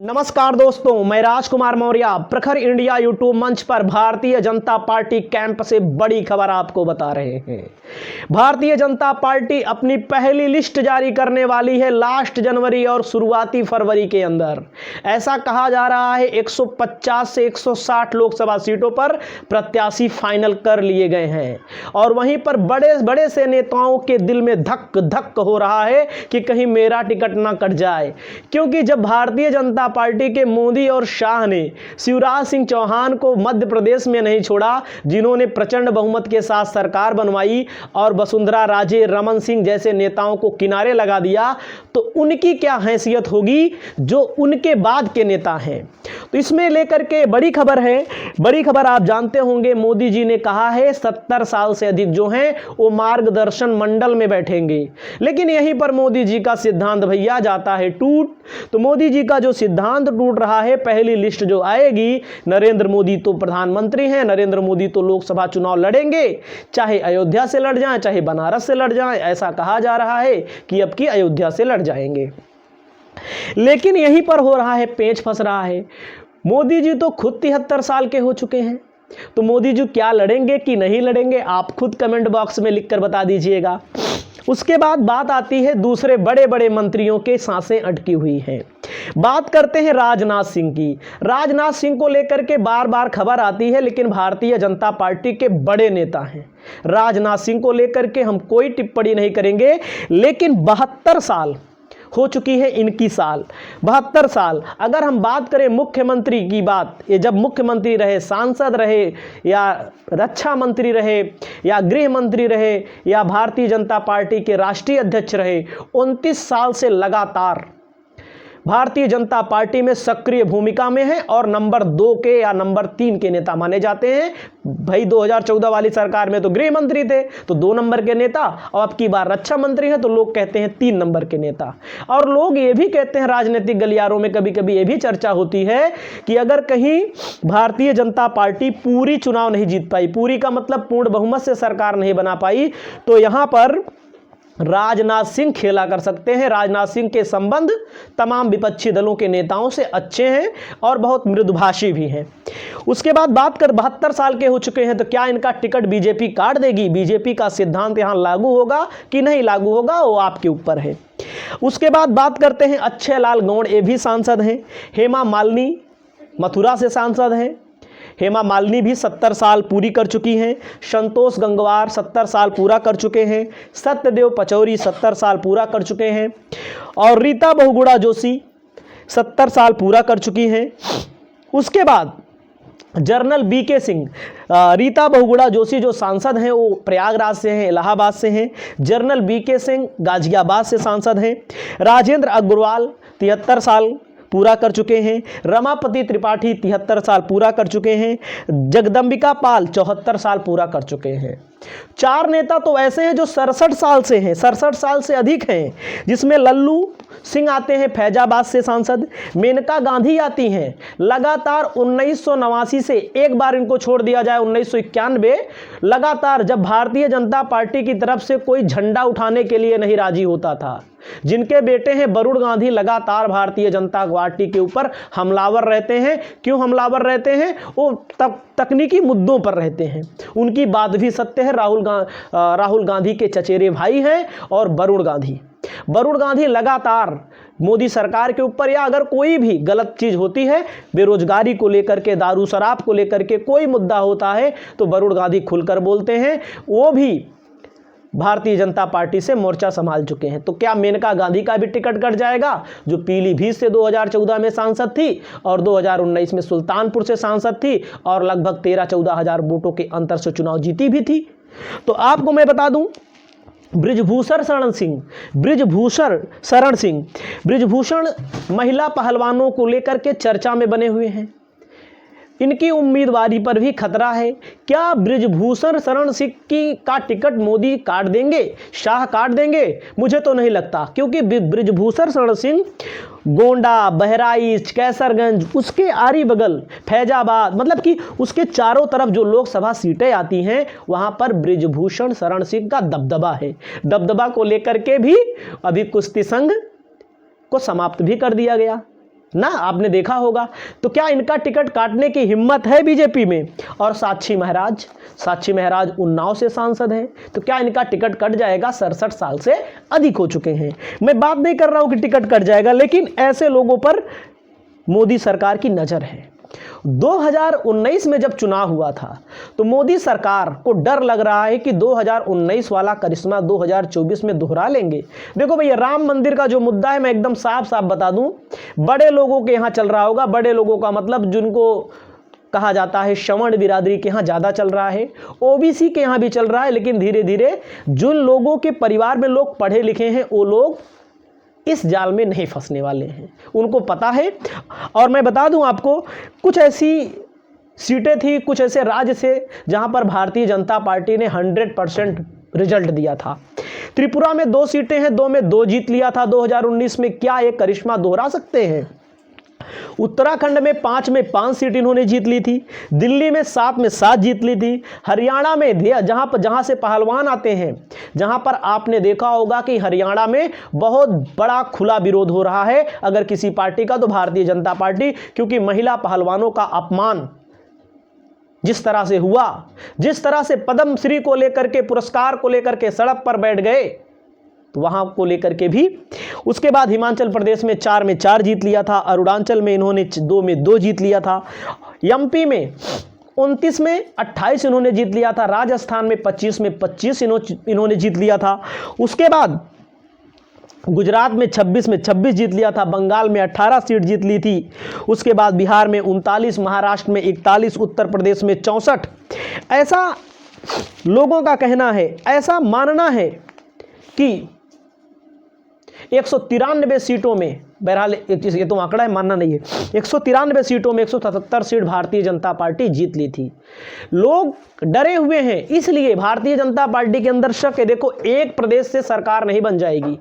नमस्कार दोस्तों, मैं राजकुमार मौर्य प्रखर इंडिया यूट्यूब मंच पर भारतीय जनता पार्टी कैंप से बड़ी खबर आपको बता रहे हैं। भारतीय जनता पार्टी अपनी पहली लिस्ट जारी करने वाली है लास्ट जनवरी और शुरुआती फरवरी के अंदर। ऐसा कहा जा रहा है 150 से 160 लोकसभा सीटों पर प्रत्याशी फाइनल कर लिए गए हैं और वहीं पर बड़े बड़े से नेताओं के दिल में धक धक हो रहा है कि कहीं मेरा टिकट ना कट जाए, क्योंकि जब भारतीय जनता पार्टी के मोदी और शाह ने शिवराज सिंह चौहान को मध्य प्रदेश में नहीं छोड़ा, जिन्होंने प्रचंड बहुमत के साथ सरकार बनवाई और वसुंधरा राजे, रमन सिंह जैसे नेताओं को किनारे लगा दिया, तो उनकी क्या हैसियत होगी जो उनके बाद के नेता हैं। तो इसमें लेकर के बड़ी खबर है। बड़ी खबर आप जानते होंगे, मोदी जी ने कहा है 70 साल से अधिक जो हैं वो मार्गदर्शन मंडल में बैठेंगे, लेकिन यहीं पर मोदी जी का सिद्धांत भैया जाता है टूट। तो मोदी जी का जो सिद्धांत टूट रहा है, पहली लिस्ट जो आएगी, नरेंद्र मोदी तो प्रधानमंत्री हैं, नरेंद्र मोदी तो लोकसभा चुनाव लड़ेंगे, चाहे अयोध्या से लड़ जाएं चाहे बनारस से लड़ जाएं। ऐसा कहा जा रहा है कि अब की अयोध्या से लड़ जाएंगे, लेकिन यहीं पर हो रहा है पेंच फंस रहा है। मोदी जी तो खुद 73 साल के हो चुके हैं, तो मोदी जी क्या लड़ेंगे कि नहीं लड़ेंगे, आप खुद कमेंट बॉक्स में लिखकर बता दीजिएगा। उसके बाद बात आती है दूसरे बड़े बड़े मंत्रियों के सांसें अटकी हुई हैं। बात करते हैं राजनाथ सिंह की। राजनाथ सिंह को लेकर के बार बार खबर आती है, लेकिन भारतीय जनता पार्टी के बड़े नेता हैं। राजनाथ सिंह को लेकर के हम कोई टिप्पणी नहीं करेंगे, लेकिन 72 साल हो चुकी है इनकी साल, 72 साल। अगर हम बात करें मुख्यमंत्री की बात, ये जब मुख्यमंत्री रहे, सांसद रहे या रक्षा मंत्री रहे या गृह मंत्री रहे या भारतीय जनता पार्टी के राष्ट्रीय अध्यक्ष रहे, 29 साल से लगातार भारतीय जनता पार्टी में सक्रिय भूमिका में है और नंबर 2 के या नंबर 3 के नेता माने जाते हैं। भाई 2014 वाली सरकार में तो गृह मंत्री थे तो 2 नंबर के नेता, और अब की बार रक्षा मंत्री हैं तो लोग कहते हैं 3 नंबर के नेता। और लोग ये भी कहते हैं, राजनीतिक गलियारों में कभी कभी ये भी चर्चा होती है कि अगर कहीं भारतीय जनता पार्टी पूरी चुनाव नहीं जीत पाई, पूरी का मतलब पूर्ण बहुमत से सरकार नहीं बना पाई, तो यहां पर राजनाथ सिंह खेला कर सकते हैं। राजनाथ सिंह के संबंध तमाम विपक्षी दलों के नेताओं से अच्छे हैं और बहुत मृदुभाषी भी हैं। उसके बाद बात कर 72 साल के हो चुके हैं, तो क्या इनका टिकट बीजेपी काट देगी? बीजेपी का सिद्धांत यहां लागू होगा कि नहीं लागू होगा, वो आपके ऊपर है। उसके बाद बात करते हैं अक्षय लाल गौड़, ये भी सांसद हैं। हेमा मालिनी मथुरा से सांसद हैं। हेमा मालिनी भी 70 साल पूरी कर चुकी हैं। संतोष गंगवार 70 साल पूरा कर चुके हैं। सत्यदेव पचौरी 70 साल पूरा कर चुके हैं। और रीता बहुगुणा जोशी 70 साल पूरा कर चुकी हैं। उसके बाद जनरल बीके सिंह, रीता बहुगुणा जोशी जो सांसद हैं वो प्रयागराज से हैं, इलाहाबाद से हैं। जनरल बीके सिंह गाजियाबाद से सांसद हैं। राजेंद्र अग्रवाल 73 साल पूरा कर चुके हैं। रमापति त्रिपाठी 73 साल पूरा कर चुके हैं। जगदम्बिका पाल 74 साल पूरा कर चुके हैं। 4 नेता तो ऐसे हैं जो 67 साल से हैं, 67 साल से अधिक हैं, जिसमें लल्लू सिंह आते हैं फैजाबाद से सांसद, मेनका गांधी आती हैं लगातार 1989 से, एक बार इनको छोड़ दिया जाए 1991, लगातार जब भारतीय जनता पार्टी की तरफ से कोई झंडा उठाने के लिए नहीं राजी होता था। जिनके बेटे हैं वरुण गांधी, लगातार भारतीय जनता पार्टी के ऊपर हमलावर रहते हैं। क्यों हमलावर रहते हैं? वो तकनीकी मुद्दों पर रहते हैं। उनकी बात भी सत्य है। राहुल गांधी के चचेरे भाई हैं और वरुण गांधी लगातार मोदी सरकार के ऊपर, या अगर कोई भी गलत चीज होती है, बेरोजगारी को लेकर के, दारू शराब को लेकर के कोई मुद्दा होता है, तो वरुण गांधी खुलकर बोलते हैं। वो भी भारतीय जनता पार्टी से मोर्चा संभाल चुके हैं। तो क्या मेनका गांधी का भी टिकट कट जाएगा, जो पीलीभीत से 2014 में सांसद थी और 2019 में सुल्तानपुर से सांसद थी और लगभग 13-14 हजार वोटों के अंतर से चुनाव जीती भी थी? तो आपको मैं बता दूं, बृजभूषण महिला पहलवानों को लेकर के चर्चा में बने हुए हैं। इनकी उम्मीदवारी पर भी खतरा है। क्या बृजभूषण शरण सिंह का टिकट मोदी काट देंगे, शाह काट देंगे? मुझे तो नहीं लगता, क्योंकि बृजभूषण शरण सिंह गोंडा, बहराइच, कैसरगंज, उसके आरी बगल फैजाबाद, मतलब कि उसके चारों तरफ जो लोकसभा सीटें आती हैं, वहां पर बृजभूषण शरण सिंह का दबदबा है। दबदबा को लेकर के भी अभी कुश्ती संघ को समाप्त भी कर दिया गया। ना, आपने देखा होगा। तो क्या इनका टिकट काटने की हिम्मत है बीजेपी में? और साक्षी महाराज उन्नाव से सांसद हैं, तो क्या इनका टिकट कट जाएगा? 67 साल से अधिक हो चुके हैं। मैं बात नहीं कर रहा हूं कि टिकट कट जाएगा, लेकिन ऐसे लोगों पर मोदी सरकार की नजर है। 2019 में जब चुनाव हुआ था तो मोदी सरकार को डर लग रहा है कि 2019 वाला करिश्मा 2024 में दोहरा लेंगे। देखो भैया, राम मंदिर का जो मुद्दा है, मैं एकदम साफ साफ बता दूं, बड़े लोगों के यहां चल रहा होगा। बड़े लोगों का मतलब जिनको कहा जाता है श्रवण बिरादरी के यहां ज्यादा चल रहा है, ओबीसी के यहां भी चल रहा है, लेकिन धीरे धीरे जिन लोगों के परिवार में लोग पढ़े लिखे हैं वो लोग इस जाल में नहीं फंसने वाले हैं, उनको पता है। और मैं बता दूं आपको, कुछ ऐसी सीटें थी, कुछ ऐसे राज्य से जहां पर भारतीय जनता पार्टी ने 100% रिजल्ट दिया था। त्रिपुरा में 2 सीटें हैं, 2 में 2 जीत लिया था 2019 में। क्या एक करिश्मा दोहरा सकते हैं? उत्तराखंड में 5 में 5 सीट इन्होंने जीत ली थी, दिल्ली में 7 में 7 जीत ली थी, हरियाणा में जहां से पहलवान आते हैं, जहां पर आपने देखा होगा कि हरियाणा में बहुत बड़ा खुला विरोध हो रहा है अगर किसी पार्टी का, तो भारतीय जनता पार्टी, क्योंकि महिला पहलवानों का अपमान जिस तरह से हुआ, जिस तरह से पद्मश्री को लेकर के, पुरस्कार को लेकर के सड़क पर बैठ गए, तो वहां को लेकर के भी। उसके बाद हिमाचल प्रदेश में 4 में 4 जीत लिया था, अरुणाचल में इन्होंने 2 में 2 जीत लिया था, एमपी में 29 में 28 इन्होंने जीत लिया था, राजस्थान में 25 में 25 इन्होंने जीत लिया था। उसके बाद गुजरात में 26 में 26 जीत लिया था, बंगाल में 18 सीट जीत ली थी। उसके बाद बिहार में 39, महाराष्ट्र में 41, उत्तर प्रदेश में 64। ऐसा लोगों का कहना है, ऐसा मानना है कि 193 सीटों में, बहरहाल ये तो आंकड़ा है, मानना नहीं है, 193 सीटों में 177 सीट भारतीय जनता पार्टी जीत ली थी। लोग डरे हुए हैं, इसलिए भारतीय जनता पार्टी के अंदर शक है। देखो, एक प्रदेश से सरकार नहीं बन जाएगी,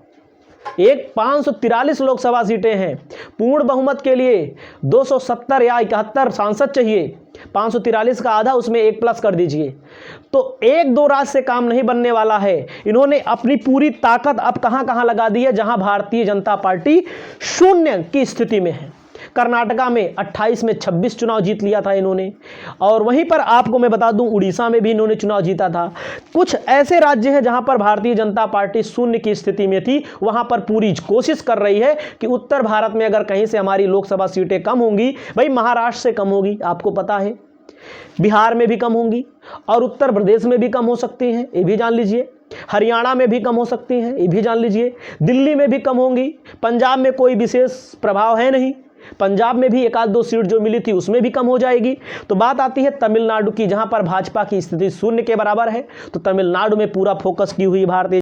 543 लोकसभा सीटें हैं, पूर्ण बहुमत के लिए 270 या 71 सांसद चाहिए, 543 का आधा, उसमें 1 प्लस कर दीजिए, तो 1-2 राज्य से काम नहीं बनने वाला है। इन्होंने अपनी पूरी ताकत अब कहां लगा दी है, जहां भारतीय जनता पार्टी शून्य की स्थिति में है। कर्नाटका में 28 में 26 चुनाव जीत लिया था इन्होंने, और वहीं पर आपको मैं बता दूं उड़ीसा में भी इन्होंने चुनाव जीता था। कुछ ऐसे राज्य हैं जहां पर भारतीय जनता पार्टी शून्य की स्थिति में थी, वहां पर पूरी कोशिश कर रही है कि उत्तर भारत में अगर कहीं से हमारी लोकसभा सीटें कम होंगी, भाई महाराष्ट्र से कम होगी, आपको पता है, बिहार में भी कम होंगी, और उत्तर प्रदेश में भी कम हो सकती हैं, ये भी जान लीजिए, हरियाणा में भी कम हो सकती हैं, ये भी जान लीजिए, दिल्ली में भी कम होंगी, पंजाब में कोई विशेष प्रभाव है नहीं, पंजाब में भी 1-2 सीट जो मिली थी उसमें भी कम हो जाएगी। तो बात आती है तमिलनाडु की, जहां पर भाजपा की स्थिति शून्य के बराबर है, तो तमिलनाडु में पूरा फोकस की हुई भारतीय